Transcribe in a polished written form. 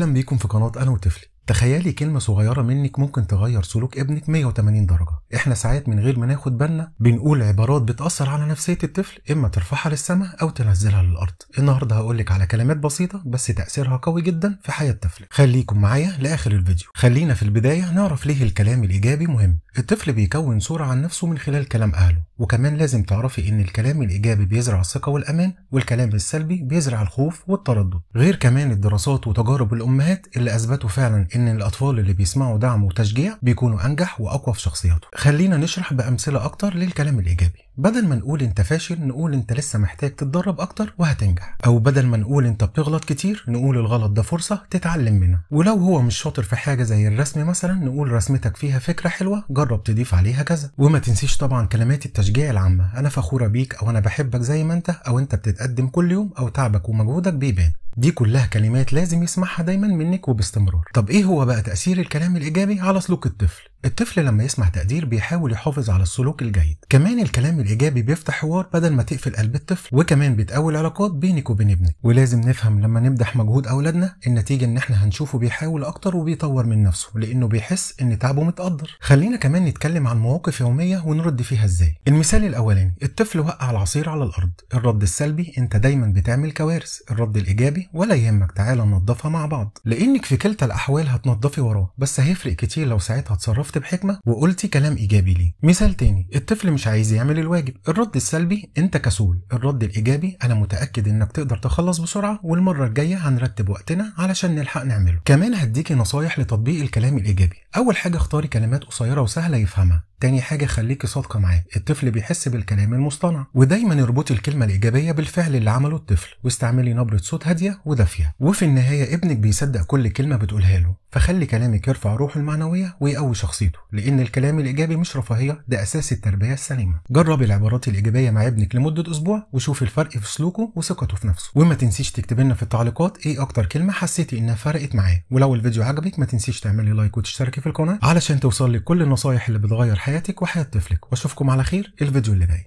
اهلا بيكم في قناة انا وطفلي. تخيلي كلمة صغيرة منك ممكن تغير سلوك ابنك 180 درجة. احنا ساعات من غير ما ناخد بالنا بنقول عبارات بتأثر على نفسية الطفل، اما ترفعها للسماء او تنزلها للارض. النهاردة هقولك على كلمات بسيطة بس تأثيرها قوي جدا في حياة طفلك. خليكم معايا لاخر الفيديو. خلينا في البداية نعرف ليه الكلام الايجابي مهم. الطفل بيكون صورة عن نفسه من خلال كلام اهله، وكمان لازم تعرفي ان الكلام الايجابي بيزرع الثقة والامان، والكلام السلبي بيزرع الخوف والتردد. غير كمان الدراسات وتجارب الامهات اللي اثبتوا فعلا ان الاطفال اللي بيسمعوا دعم وتشجيع بيكونوا انجح واقوى في شخصياتهم. خلينا نشرح بامثله اكتر للكلام الايجابي. بدل ما نقول انت فاشل نقول انت لسه محتاج تتدرب اكتر وهتنجح، او بدل ما نقول انت بتغلط كتير نقول الغلط ده فرصه تتعلم منها. ولو هو مش شاطر في حاجه زي الرسم مثلا نقول رسمتك فيها فكره حلوه جرب تضيف عليها كذا. وما تنسيش طبعا كلمات التشجيع العامه، انا فخوره بيك، او انا بحبك زي ما انت، او انت بتتقدم كل يوم، او تعبك ومجهودك بيبان. دي كلها كلمات لازم يسمعها دايما منك وباستمرار. طب ايه هو بقى تأثير الكلام الإيجابي على سلوك الطفل؟ الطفل لما يسمع تقدير بيحاول يحافظ على السلوك الجيد. كمان الكلام الإيجابي بيفتح حوار بدل ما تقفل قلب الطفل، وكمان بتقوي العلاقات بينك وبين ابنك. ولازم نفهم لما نمدح مجهود أولادنا النتيجة ان احنا هنشوفه بيحاول أكتر وبيطور من نفسه، لأنه بيحس ان تعبه متقدر. خلينا كمان نتكلم عن مواقف يومية ونرد فيها ازاي. المثال الأولاني، الطفل وقع العصير على الأرض. الرد السلبي، انت دايما بتعمل كوارث. الرد الإيجابي، ولا يهمك تعالى ننضفها مع بعض. لانك في كلتا الاحوال هتنضفي وراه، بس هيفرق كتير لو ساعتها اتصرفت بحكمه وقلتي كلام ايجابي ليه. مثال تاني، الطفل مش عايز يعمل الواجب. الرد السلبي، انت كسول. الرد الايجابي، انا متاكد انك تقدر تخلص بسرعه، والمره الجايه هنرتب وقتنا علشان نلحق نعمله. كمان هديكي نصايح لتطبيق الكلام الايجابي. اول حاجه، اختاري كلمات قصيره وسهله يفهمها. تاني حاجة، خليكي صادقة معاه. الطفل بيحس بالكلام المصطنع. ودايما اربطي الكلمة الإيجابية بالفعل اللي عمله الطفل، واستعملي نبرة صوت هادية ودافية. وفي النهاية ابنك بيصدق كل كلمة بتقولها له، فخلي كلامك يرفع روحه المعنوية ويقوي شخصيته، لأن الكلام الإيجابي مش رفاهية، ده أساس التربية السليمة. جربي العبارات الإيجابية مع ابنك لمدة أسبوع وشوفي الفرق في سلوكه وثقته في نفسه. وما تنسيش تكتبي لنا في التعليقات إيه أكتر كلمة حسيتي إنها فرقت معاه. ولو الفيديو عجبك ما تنسيش تعملي لايك وتشتركي في القناة علشان توصل لك كل النصايح اللي بتغير حياتك وحياة طفلك. واشوفكم على خير الفيديو اللي جاي.